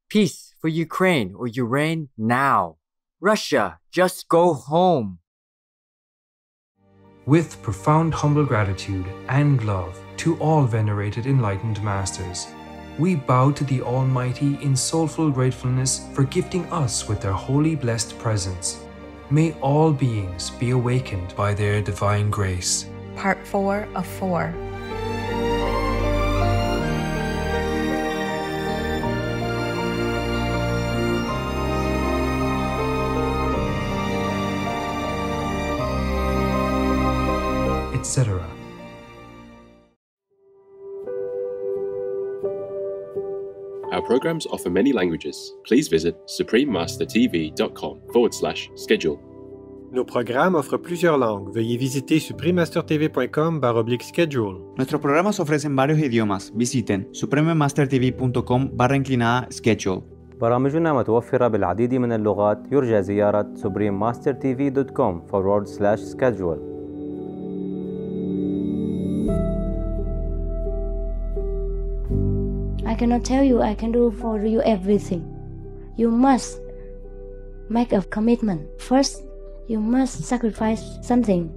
Peace for Ukraine or Ukraine now. Russia, just go home. With profound humble gratitude and love to all venerated enlightened masters, we bow to the Almighty in soulful gratefulness for gifting us with their holy blessed presence. May all beings be awakened by their divine grace. Part 4 of 4. Etc. Our programs offer many languages. Please visit suprememastertv.com/schedule. Nos programmes offrent plusieurs langues. Veuillez visiter suprememastertv.com/schedule. Nuestros programas ofrecen varios idiomas. Visiten suprememastertv.com/schedule. برامجنا متوفرة بالعديد من اللغات. يرجى زيارة suprememastertv.com/schedule. I cannot tell you I can do for you everything. You must make a commitment. First, you must sacrifice something.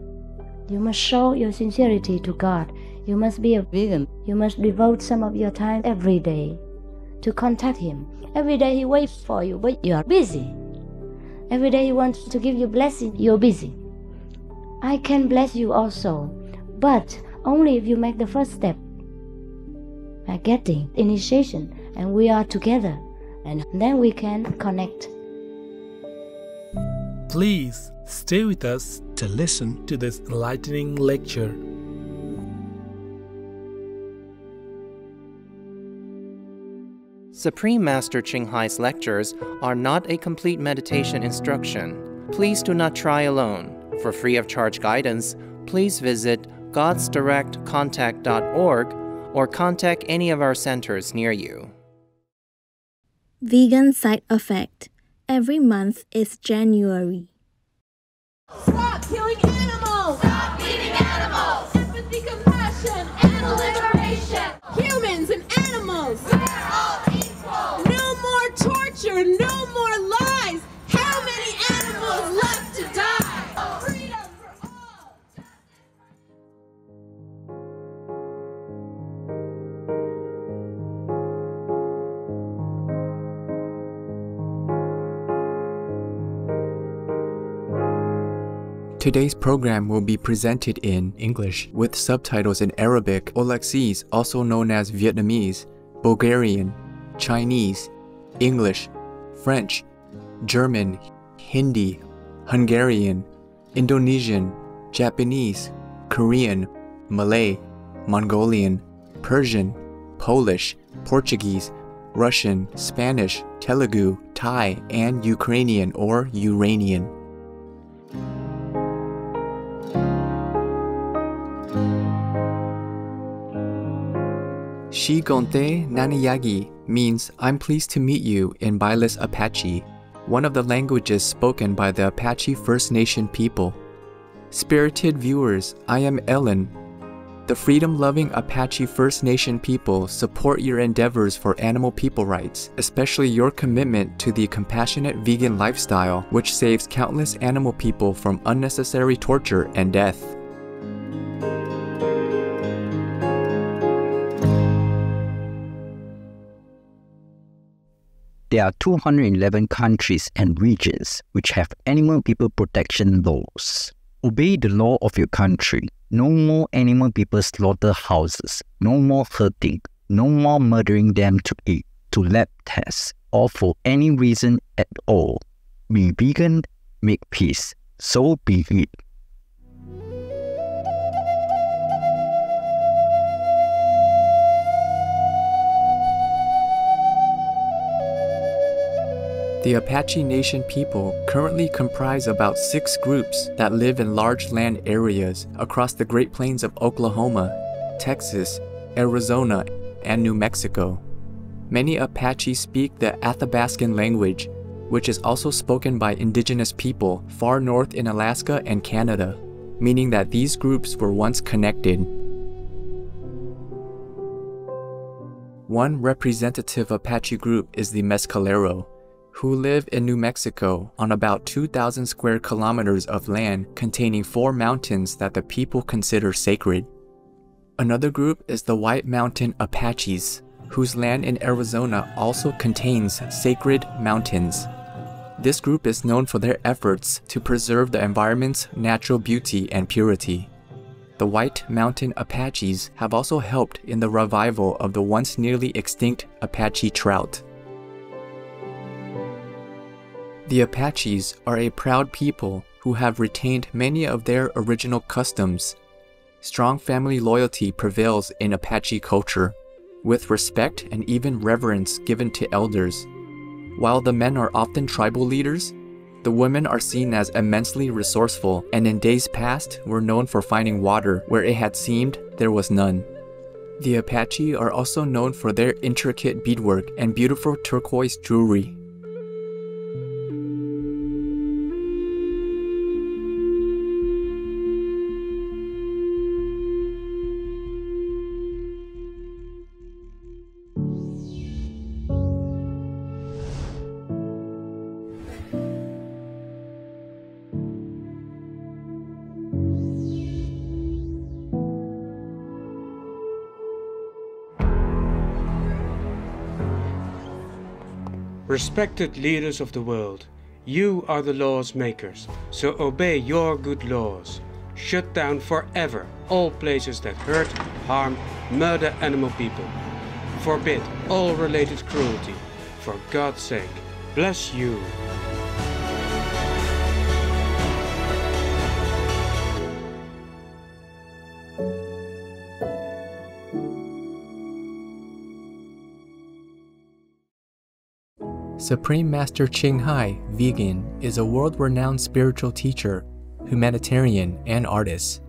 You must show your sincerity to God. You must be a vegan. You must devote some of your time every day to contact Him. Every day He waits for you, but you are busy. Every day He wants to give you blessing, you're busy. I can bless you also, but only if you make the first step. By getting initiation, and we are together, and then we can connect. Please stay with us to listen to this enlightening lecture. Supreme Master Ching Hai's lectures are not a complete meditation instruction. Please do not try alone. For free of charge guidance, please visit godsdirectcontact.org or contact any of our centers near you. Vegan side effect. Every month is January. Stop killing animals! Stop eating animals! Empathy, compassion, and liberation! Humans and animals! We're all equal! No more torture! No more lies! How many animals left to die? Freedom for all! Today's program will be presented in English with subtitles in Arabic, Aulacese, also known as Vietnamese, Bulgarian, Chinese, English, French, German, Hindi, Hungarian, Indonesian, Japanese, Korean, Malay, Mongolian, Persian, Polish, Portuguese, Russian, Spanish, Telugu, Thai, and Ukrainian or Uranian. Shi Gonte Nanayagi means I'm pleased to meet you in Bailes Apache, one of the languages spoken by the Apache First Nation people. Spirited viewers, I am Ellen. The freedom-loving Apache First Nation people support your endeavors for animal people rights, especially your commitment to the compassionate vegan lifestyle, which saves countless animal people from unnecessary torture and death. There are 211 countries and regions which have animal people protection laws. Obey the law of your country. No more animal people slaughterhouses. No more hurting. No more murdering them to eat, to lab tests, or for any reason at all. Be vegan, make peace. So be it. The Apache Nation people currently comprise about 6 groups that live in large land areas across the Great Plains of Oklahoma, Texas, Arizona, and New Mexico. Many Apache speak the Athabascan language, which is also spoken by indigenous people far north in Alaska and Canada, meaning that these groups were once connected. One representative Apache group is the Mescalero, who live in New Mexico on about 2,000 square kilometers of land containing 4 mountains that the people consider sacred. Another group is the White Mountain Apaches, whose land in Arizona also contains sacred mountains. This group is known for their efforts to preserve the environment's natural beauty and purity. The White Mountain Apaches have also helped in the revival of the once nearly extinct Apache trout. The Apaches are a proud people who have retained many of their original customs. Strong family loyalty prevails in Apache culture, with respect and even reverence given to elders. While the men are often tribal leaders, the women are seen as immensely resourceful and in days past were known for finding water where it had seemed there was none. The Apache are also known for their intricate beadwork and beautiful turquoise jewelry. Respected leaders of the world, you are the laws makers, so obey your good laws. Shut down forever all places that hurt, harm, murder animal people. Forbid all related cruelty. For God's sake, bless you. Supreme Master Ching Hai, vegan, is a world-renowned spiritual teacher, humanitarian, and artist.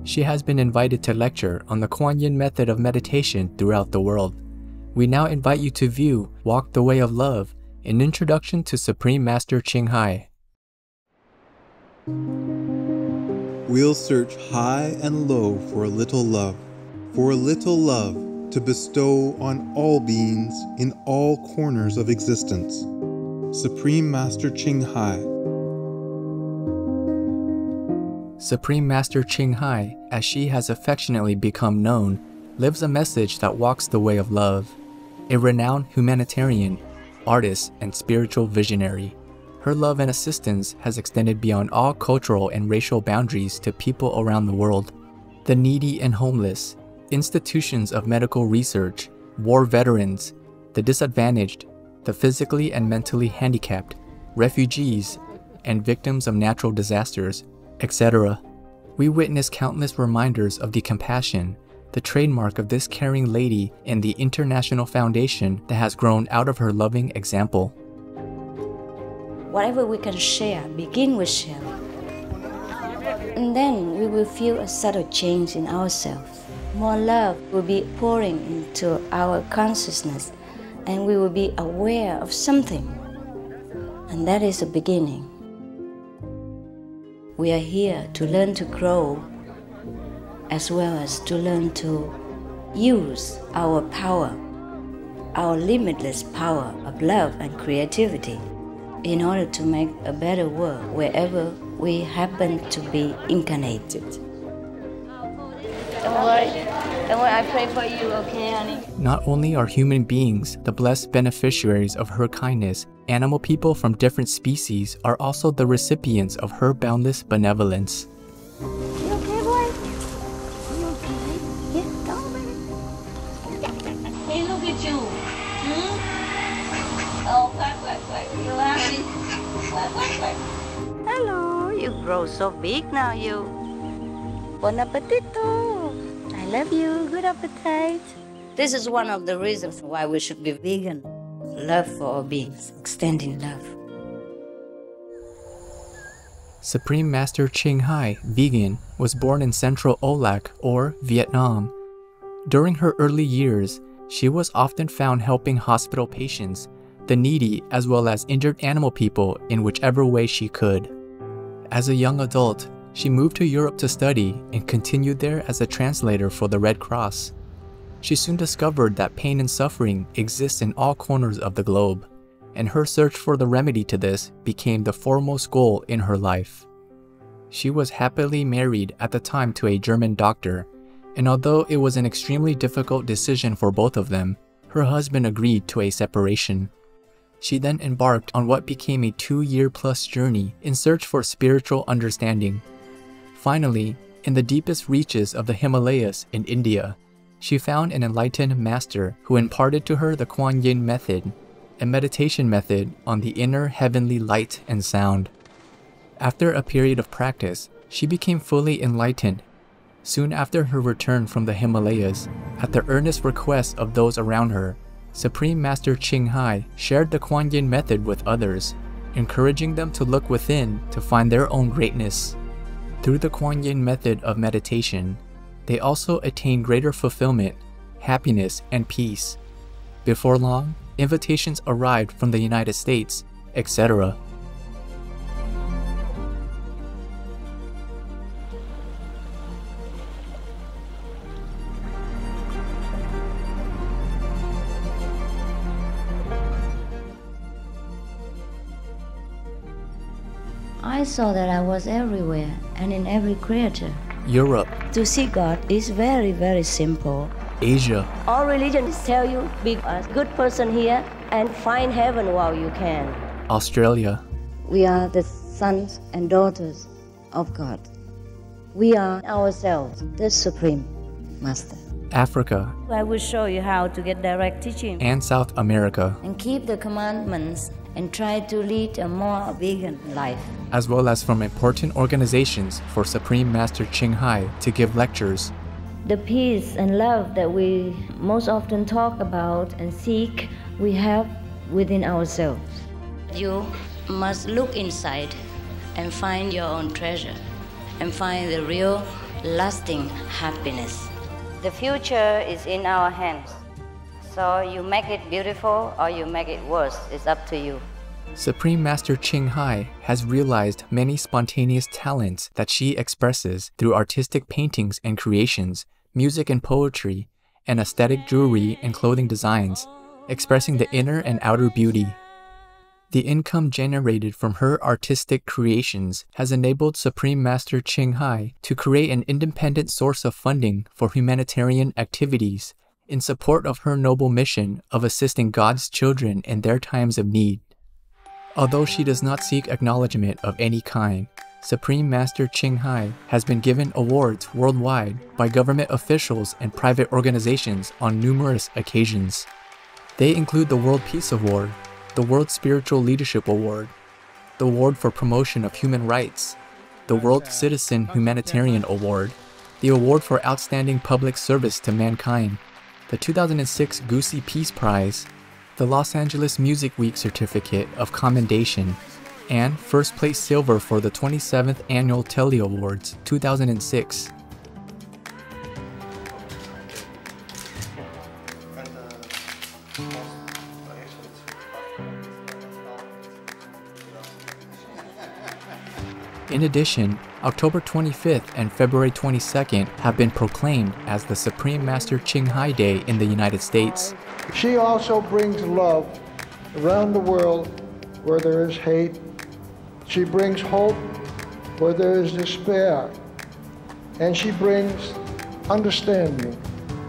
She has been invited to lecture on the Kuan Yin method of meditation throughout the world. We now invite you to view Walk the Way of Love, an introduction to Supreme Master Ching Hai. We'll search high and low for a little love to bestow on all beings in all corners of existence. Supreme Master Ching Hai. Supreme Master Ching Hai, as she has affectionately become known, lives a message that walks the way of love. A renowned humanitarian, artist, and spiritual visionary, her love and assistance has extended beyond all cultural and racial boundaries to people around the world. The needy and homeless, institutions of medical research, war veterans, the disadvantaged, the physically and mentally handicapped, refugees, and victims of natural disasters, etc. We witness countless reminders of the compassion, the trademark of this caring lady and the international foundation that has grown out of her loving example. Whatever we can share, begin with sharing. And then we will feel a subtle change in ourselves. More love will be pouring into our consciousness, and we will be aware of something. And that is the beginning. We are here to learn to grow, as well as to learn to use our power, our limitless power of love and creativity, in order to make a better world wherever we happen to be incarnated. Don't worry, I pray for you, okay, honey? Not only are human beings the blessed beneficiaries of her kindness, animal people from different species are also the recipients of her boundless benevolence. You okay, boy? You okay? Yeah, come on, baby. Hey, look at you. Oh, quack. You happy? Quack. Hello, you grow so big now, you. Bon appetito. I love you. Good appetite. This is one of the reasons why we should be vegan. Love for all beings, extending love. Supreme Master Ching Hai, vegan, was born in Central Olac, or Vietnam. During her early years, she was often found helping hospital patients, the needy, as well as injured animal people in whichever way she could. As a young adult, she moved to Europe to study and continued there as a translator for the Red Cross. She soon discovered that pain and suffering exists in all corners of the globe, and her search for the remedy to this became the foremost goal in her life. She was happily married at the time to a German doctor, and although it was an extremely difficult decision for both of them, her husband agreed to a separation. She then embarked on what became a 2-year-plus journey in search for spiritual understanding. Finally, in the deepest reaches of the Himalayas in India, she found an enlightened master who imparted to her the Kuan Yin method, a meditation method on the inner heavenly light and sound. After a period of practice, she became fully enlightened. Soon after her return from the Himalayas, at the earnest request of those around her, Supreme Master Ching Hai shared the Kuan Yin method with others, encouraging them to look within to find their own greatness. Through the Kuan Yin method of meditation, they also attained greater fulfillment, happiness, and peace. Before long, invitations arrived from the United States, etc. I saw that I was everywhere and in every creature. Europe. To see God is very, very simple. Asia. All religions tell you be a good person here and find heaven while you can. Australia. We are the sons and daughters of God. We are ourselves, the Supreme Master. Africa. I will show you how to get direct teaching. And South America. And keep the commandments and try to lead a more vegan life. As well as from important organizations for Supreme Master Ching Hai to give lectures. The peace and love that we most often talk about and seek, we have within ourselves. You must look inside and find your own treasure and find the real, lasting happiness. The future is in our hands. So you make it beautiful or you make it worse, it's up to you. Supreme Master Ching Hai has realized many spontaneous talents that she expresses through artistic paintings and creations, music and poetry, and aesthetic jewelry and clothing designs, expressing the inner and outer beauty. The income generated from her artistic creations has enabled Supreme Master Ching Hai to create an independent source of funding for humanitarian activities in support of her noble mission of assisting God's children in their times of need. Although she does not seek acknowledgement of any kind, Supreme Master Ching Hai has been given awards worldwide by government officials and private organizations on numerous occasions. They include the World Peace Award, the World Spiritual Leadership Award, the Award for Promotion of Human Rights, the World Citizen Humanitarian Award, the Award for Outstanding Public Service to Mankind, the 2006 Gusi Peace Prize, the Los Angeles Music Week Certificate of Commendation, and first place silver for the 27th Annual Telly Awards 2006. In addition, October 25th and February 22nd have been proclaimed as the Supreme Master Ching Hai Day in the United States. She also brings love around the world where there is hate. She brings hope where there is despair. And she brings understanding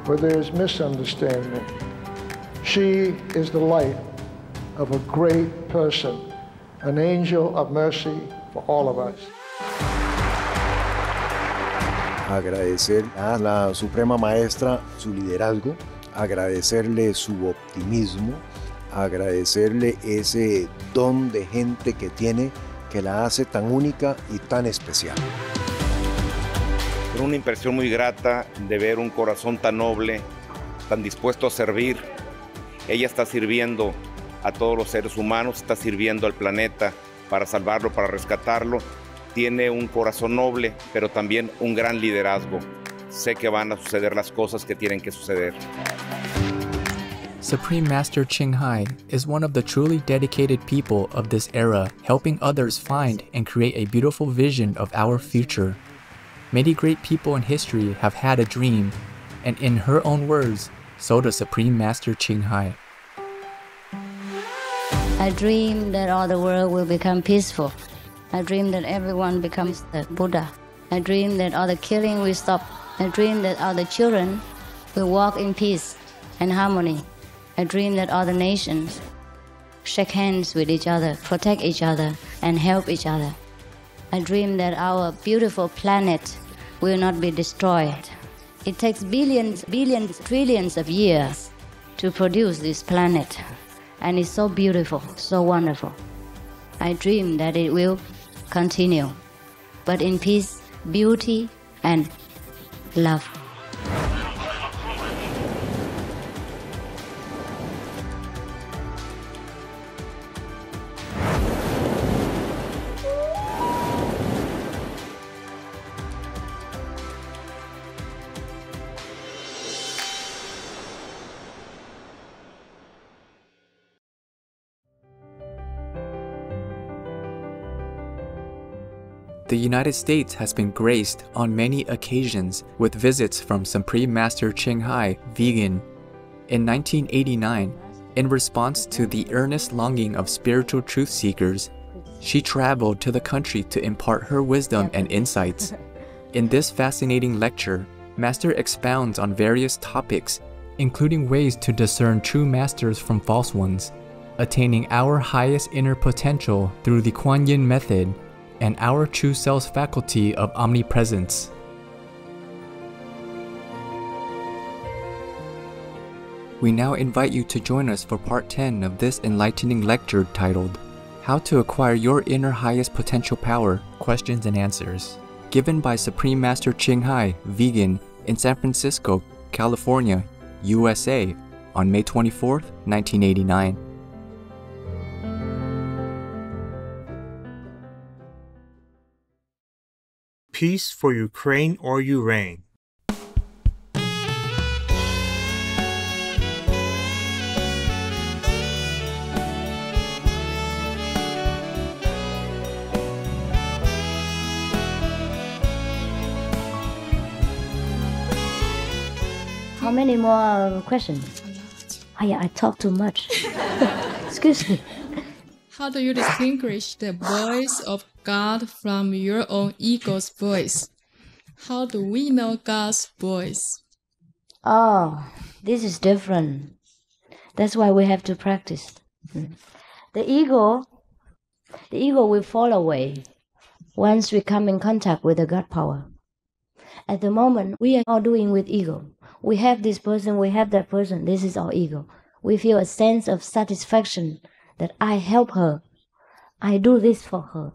where there is misunderstanding. She is the light of a great person, an angel of mercy for all of us. Agradecer a la Suprema Maestra su liderazgo, agradecerle su optimismo, agradecerle ese don de gente que tiene que la hace tan única y tan especial. Una impresión muy grata de ver un corazón tan noble, tan dispuesto a servir. Ella está sirviendo a todos los seres humanos, está sirviendo al planeta para salvarlo, para rescatarlo. Tiene un corazón noble, pero también un gran liderazgo. Sé que van a suceder las cosas que tienen que suceder. Supreme Master Ching Hai is one of the truly dedicated people of this era, helping others find and create a beautiful vision of our future. Many great people in history have had a dream, and in her own words, So does Supreme Master Ching Hai. I dream that all the world will become peaceful. I dream that everyone becomes the Buddha. I dream that all the killing will stop. I dream that all the children will walk in peace and harmony. I dream that all the nations shake hands with each other, protect each other, and help each other. I dream that our beautiful planet will not be destroyed. It takes billions, trillions of years to produce this planet. And it's so beautiful, so wonderful. I dream that it will continue, but in peace, beauty, and love. The United States has been graced on many occasions with visits from Supreme Master Ching Hai, vegan. In 1989, in response to the earnest longing of spiritual truth seekers, she traveled to the country to impart her wisdom and insights. In this fascinating lecture, Master expounds on various topics, including ways to discern true masters from false ones, attaining our highest inner potential through the Kuan Yin method, and our true self's faculty of omnipresence. We now invite you to join us for part 10 of this enlightening lecture titled, How to Acquire Your Inner Highest Potential Power, Questions and Answers, given by Supreme Master Ching Hai, vegan, in San Francisco, California, USA, on May 24th, 1989. Peace for Ukraine or you reign. How many more questions? Oh yeah, I talk too much. Excuse me. How do you distinguish the voice of God from your own ego's voice? How do we know God's voice? Oh, this is different. That's why we have to practice. The ego will fall away once we come in contact with the God power. At the moment, we are all doing with ego. We have this person, we have that person. This is our ego. We feel a sense of satisfaction that I help her. I do this for her.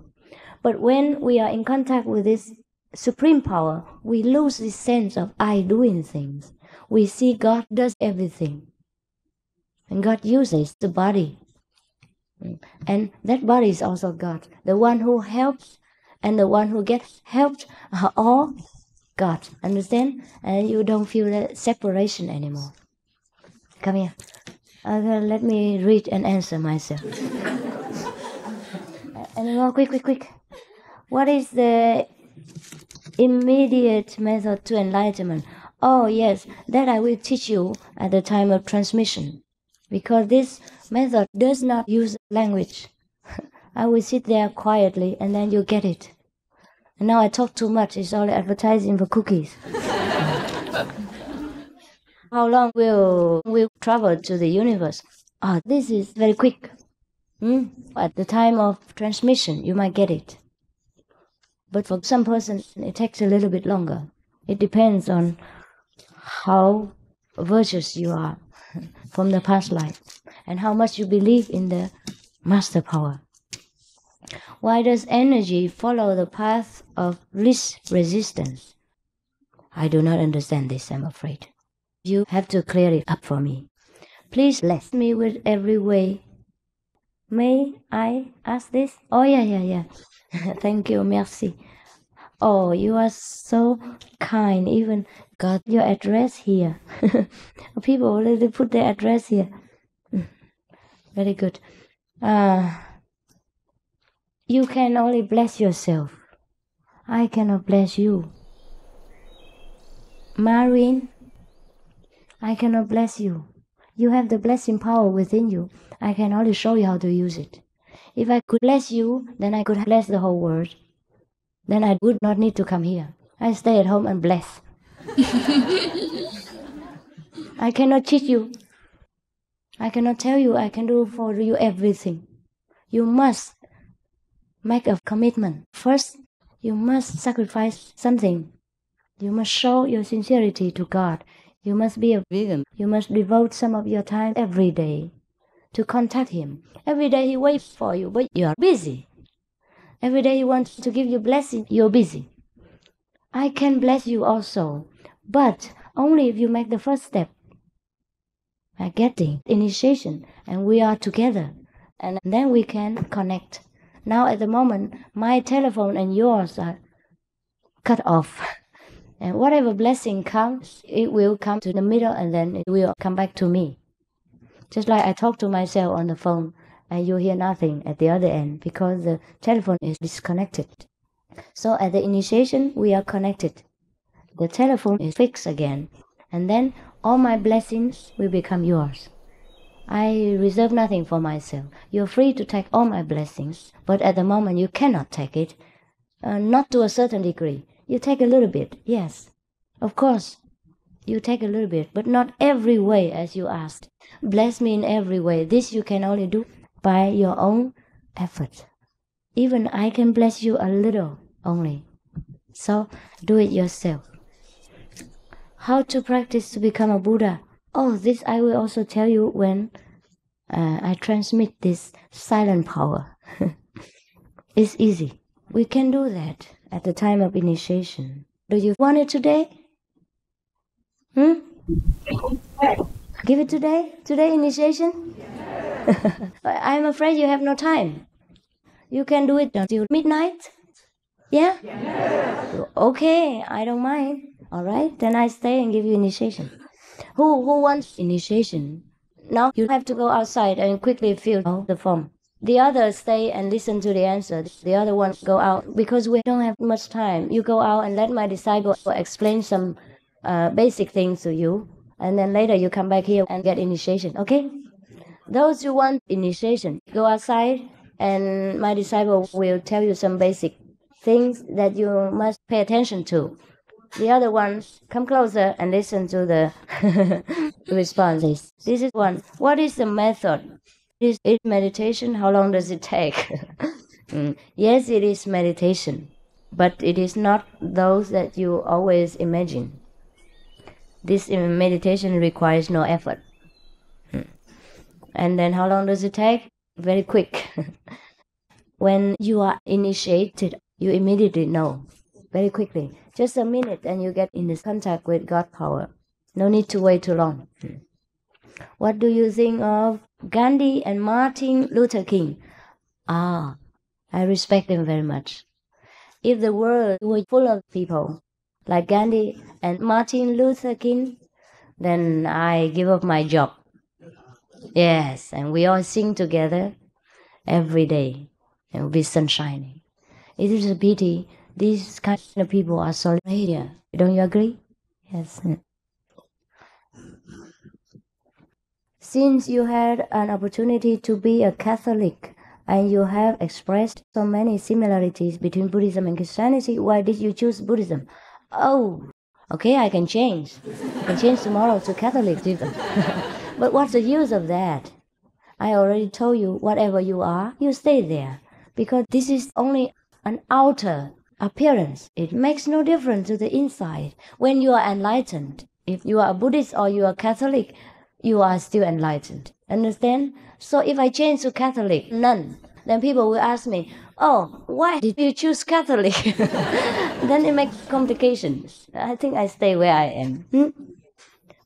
But when we are in contact with this supreme power, we lose this sense of I doing things. We see God does everything. And God uses the body. And that body is also God. The one who helps and the one who gets helped are all God. Understand? And you don't feel that separation anymore. Come here. Let me read and answer myself. Any more? Quick. What is the immediate method to enlightenment? Oh, yes, that I will teach you at the time of transmission. Because this method does not use language. I will sit there quietly and then you get it. And now I talk too much. It's only advertising for cookies. How long will we travel to the universe? Oh, this is very quick. At the time of transmission, you might get it. But for some persons, it takes a little bit longer. It depends on how virtuous you are from the past life and how much you believe in the master power. Why does energy follow the path of least resistance? I do not understand this, I'm afraid. You have to clear it up for me. Please bless me with every way. May I ask this? Oh, yeah. Thank you, merci. Oh, you are so kind. Even got your address here. People already put their address here. Very good. You can only bless yourself. I cannot bless you. Marine, I cannot bless you. You have the blessing power within you. I can only show you how to use it. If I could bless you, then I could bless the whole world. Then I would not need to come here. I stay at home and bless. I cannot cheat you. I cannot tell you I can do for you everything. You must make a commitment. First, you must sacrifice something. You must show your sincerity to God. You must be a vegan. You must devote some of your time every day to contact Him. Every day He waits for you, but you are busy. Every day He wants to give you blessing, you're busy. I can bless you also, but only if you make the first step by getting initiation, and we are together, and then we can connect. Now at the moment, my telephone and yours are cut off. And whatever blessing comes, it will come to the middle and then it will come back to me. Just like I talk to myself on the phone and you hear nothing at the other end because the telephone is disconnected. So at the initiation, we are connected. The telephone is fixed again. And then all my blessings will become yours. I reserve nothing for myself. You're free to take all my blessings, but at the moment you cannot take it. Not to a certain degree. You take a little bit, yes. Of course, you take a little bit, but not every way as you asked. Bless me in every way. This you can only do by your own effort. Even I can bless you a little only. So do it yourself. How to practice to become a Buddha? Oh, this I will also tell you when I transmit this silent power. It's easy. We can do that at the time of initiation. Do you want it today? Give it today? Today initiation? I'm afraid you have no time. You can do it until midnight? Yeah? Okay, I don't mind. All right, then I stay and give you initiation. Who wants initiation? Now you have to go outside and quickly fill the form. The others stay and listen to the answer. The other ones go out because we don't have much time. You go out and let my disciple explain some basic things to you. And then later you come back here and get initiation, okay? Those who want initiation, go outside and my disciple will tell you some basic things that you must pay attention to. The other ones, come closer and listen to the responses. This is one. What is the method? Is it meditation? How long does it take? Yes, it is meditation, but it is not those that you always imagine. This meditation requires no effort. And then how long does it take? Very quick. When you are initiated, you immediately know. Very quickly. Just a minute and you get in this contact with God power. No need to wait too long. What do you think of Gandhi and Martin Luther King? I respect them very much. If the world were full of people like Gandhi and Martin Luther King, then I give up my job. Yes, and we all sing together every day and we'll be sunshining. It is a pity these kind of people are so here. Don't you agree? Yes. Since you had an opportunity to be a Catholic and you have expressed so many similarities between Buddhism and Christianity, why did you choose Buddhism? Oh, okay, I can change. I can change tomorrow to Catholicism. But what's the use of that? I already told you, whatever you are, you stay there. Because this is only an outer appearance. It makes no difference to the inside. When you are enlightened, if you are a Buddhist or you are Catholic, you are still enlightened. Understand? So if I change to Catholic, none, then people will ask me, oh, why did you choose Catholic? Then it makes complications. I think I stay where I am.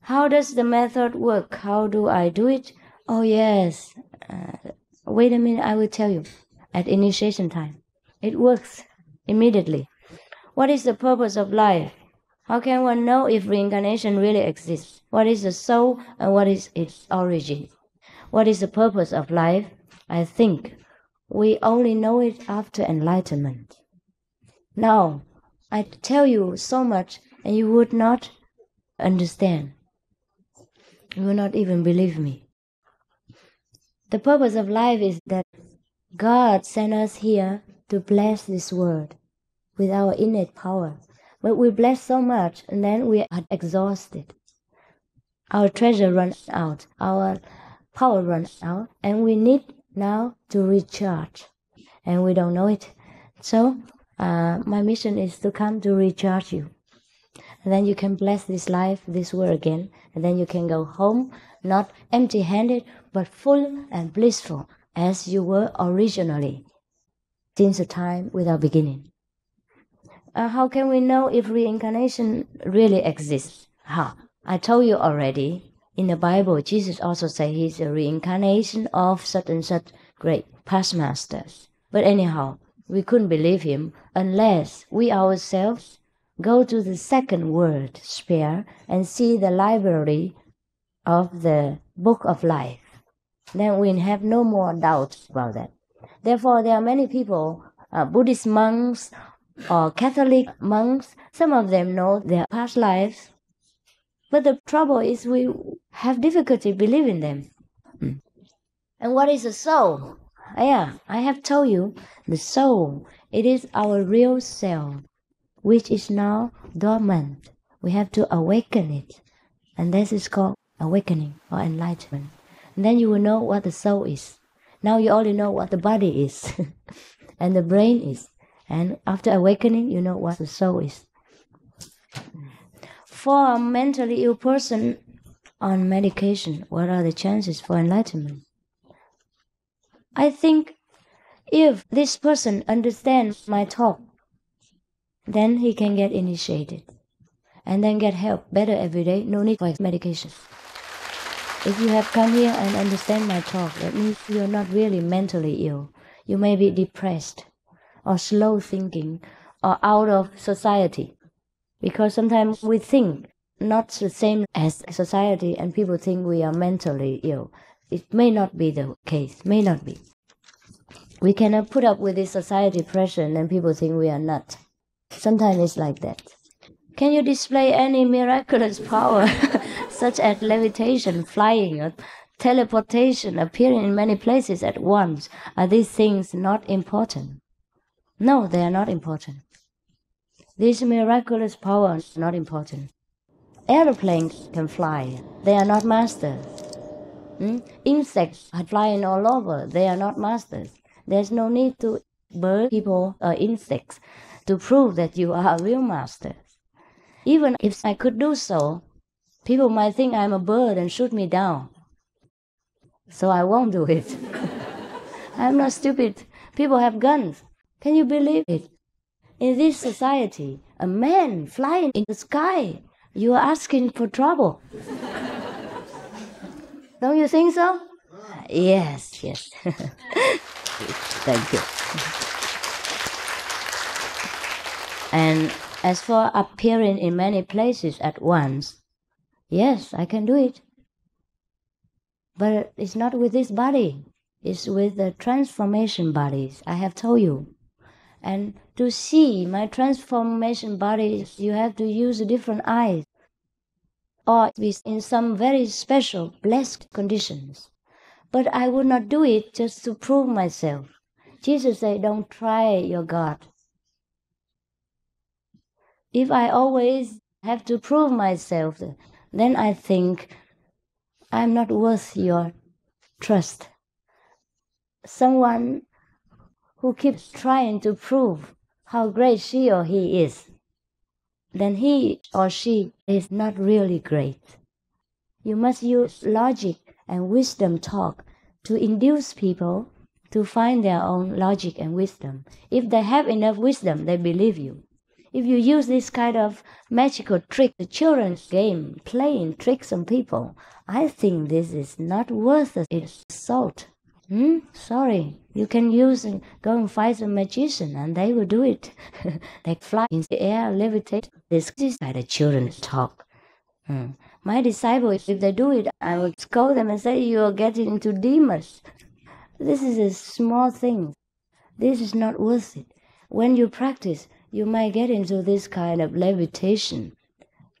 How does the method work? How do I do it? Oh, yes. Wait a minute, I will tell you. At initiation time. It works immediately. What is the purpose of life? How can one know if reincarnation really exists? What is the soul and what is its origin? What is the purpose of life? I think we only know it after enlightenment. Now, I tell you so much and you would not understand. You will not even believe me. The purpose of life is that God sent us here to bless this world with our innate power. But we bless so much and then we are exhausted. Our treasure runs out, our power runs out, and we need now to recharge. And we don't know it. So my mission is to come to recharge you. And then you can bless this life, this world again. And then you can go home, not empty-handed, but full and blissful, as you were originally, since the time without beginning. How can we know if reincarnation really exists? How? I told you already, in the Bible, Jesus also said he's a reincarnation of such and such great past masters. But anyhow, we couldn't believe him unless we ourselves go to the second world sphere and see the library of the book of life. Then we have no more doubts about that. Therefore, there are many people, Buddhist monks or Catholic monks, some of them know their past lives. But the trouble is we have difficulty believing them. And what is the soul? Yeah, I have told you, the soul, it is our real self, which is now dormant. We have to awaken it. And this is called awakening or enlightenment. And then you will know what the soul is. Now you already know what the body is and the brain is. And after awakening, you know what the soul is. For a mentally ill person on medication, what are the chances for enlightenment? I think if this person understands my talk, then he can get initiated and then get help better every day, no need for medication. If you have come here and understand my talk, that means you're not really mentally ill. You may be depressed or slow thinking or out of society. Because sometimes we think not the same as society and people think we are mentally ill. It may not be the case, may not be. We cannot put up with this society pressure and then people think we are nuts. Sometimes it's like that. Can you display any miraculous power, such as levitation, flying, or teleportation, appearing in many places at once? Are these things not important? No, they are not important. This miraculous power is not important. Airplanes can fly. They are not masters. Insects are flying all over. They are not masters. There's no need to bird people or insects to prove that you are a real master. Even if I could do so, people might think I'm a bird and shoot me down. So I won't do it. I'm not stupid. People have guns. Can you believe it? In this society, a man flying in the sky, you are asking for trouble. Don't you think so? Yes, yes. Thank you. And as for appearing in many places at once, yes, I can do it. But it's not with this body. It's with the transformation bodies, I have told you. And to see my transformation bodies, you have to use different eyes. Or be in some very special, blessed conditions. But I would not do it just to prove myself. Jesus said, don't try your God. If I always have to prove myself, then I think I'm not worth your trust. Someone who keeps trying to prove how great she or he is, then he or she is not really great. You must use logic and wisdom talk to induce people to find their own logic and wisdom. If they have enough wisdom, they believe you. If you use this kind of magical trick, the children's game, playing tricks on people, I think this is not worth its salt. Sorry, you can use and go and find a magician and they will do it. They fly in the air, levitate. This is like the children's talk. My disciples, if they do it, I would scold them and say, you are getting into demons. This is a small thing. This is not worth it. When you practice, you might get into this kind of levitation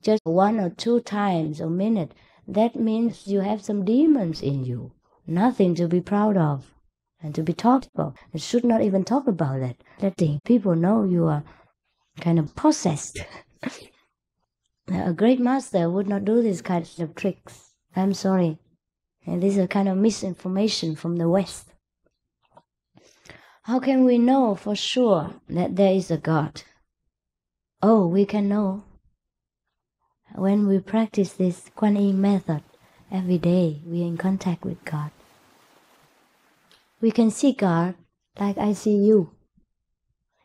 just 1 or 2 times a minute, that means you have some demons in you. Nothing to be proud of and to be talked about. You should not even talk about that. Letting people know you are kind of possessed. A great master would not do these kinds of tricks. I'm sorry. And this is a kind of misinformation from the West. How can we know for sure that there is a God? Oh, we can know when we practice this Kuan Yin method every day. We are in contact with God. We can see God like I see you,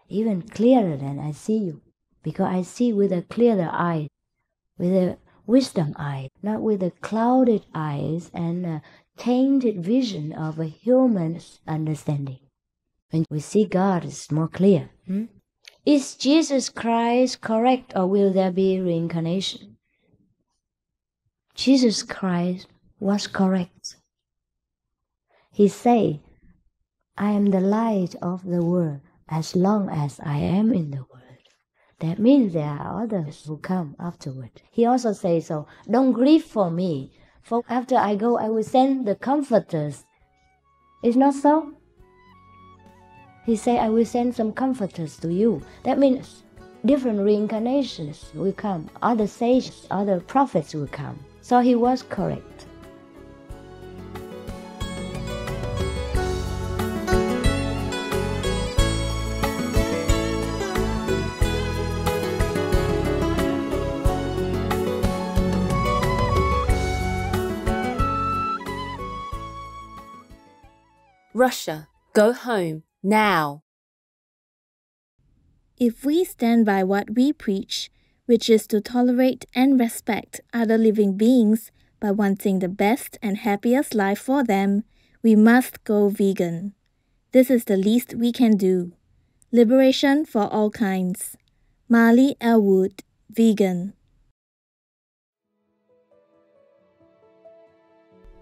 even clearer than I see you, because I see with a clearer eye, with a wisdom eye, not with the clouded eyes and a tainted vision of a human's understanding. When we see God, it's more clear. Is Jesus Christ correct, or will there be reincarnation? Jesus Christ was correct. He said, I am the light of the world as long as I am in the world. That means there are others who come afterward. He also says so. Don't grieve for me, for after I go, I will send the comforters. Is not so? He said, I will send some comforters to you. That means different reincarnations will come. Other sages, other prophets will come. So he was correct. Russia, go home, now. If we stand by what we preach, which is to tolerate and respect other living beings by wanting the best and happiest life for them, we must go vegan. This is the least we can do. Liberation for all kinds. Marley Elwood, vegan.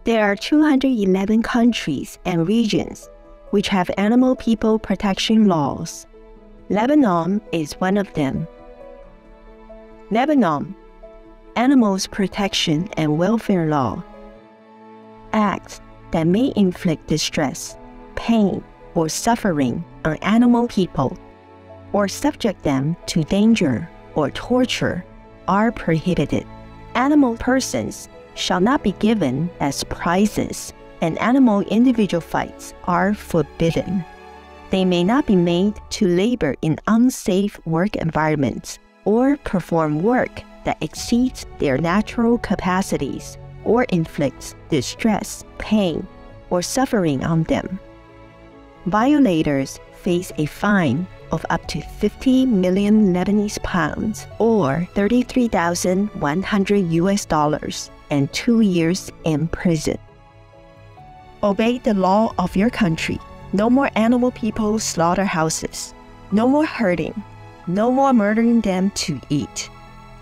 There are 211 countries and regions which have animal people protection laws. Lebanon is one of them. Lebanon, Animals Protection and Welfare Law. Acts that may inflict distress, pain, or suffering on animal people, or subject them to danger or torture, are prohibited. Animal persons shall not be given as prizes, and animal individual fights are forbidden. They may not be made to labor in unsafe work environments or perform work that exceeds their natural capacities or inflicts distress, pain, or suffering on them. Violators face a fine of up to 50 million Lebanese pounds or $33,100 US and 2 years in prison. Obey the law of your country. No more animal people slaughterhouses. No more hurting. No more murdering them to eat,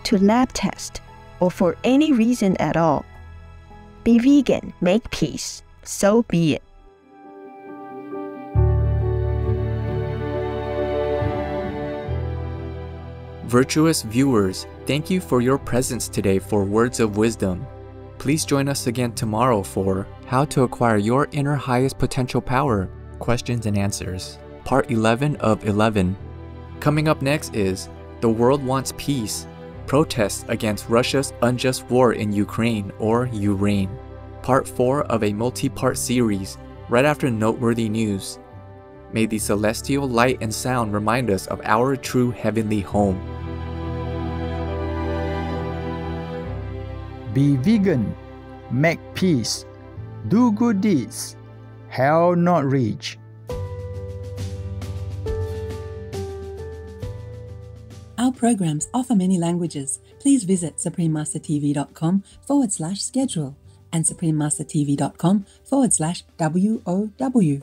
to lab test, or for any reason at all. Be vegan, make peace. So be it. Virtuous viewers, thank you for your presence today for Words of Wisdom. Please join us again tomorrow for How to Acquire Your Inner Highest Potential Power, Questions and Answers, Part 11 of 11. Coming up next is The World Wants Peace, Protests Against Russia's Unjust War in Ukraine or Ukraine, Part 4 of a multi-part series, right after noteworthy news. May the celestial light and sound remind us of our true heavenly home. Be vegan, make peace, do good deeds, hell not reach. Our programs offer many languages. Please visit suprememastertv.com/schedule and suprememastertv.com/WOW.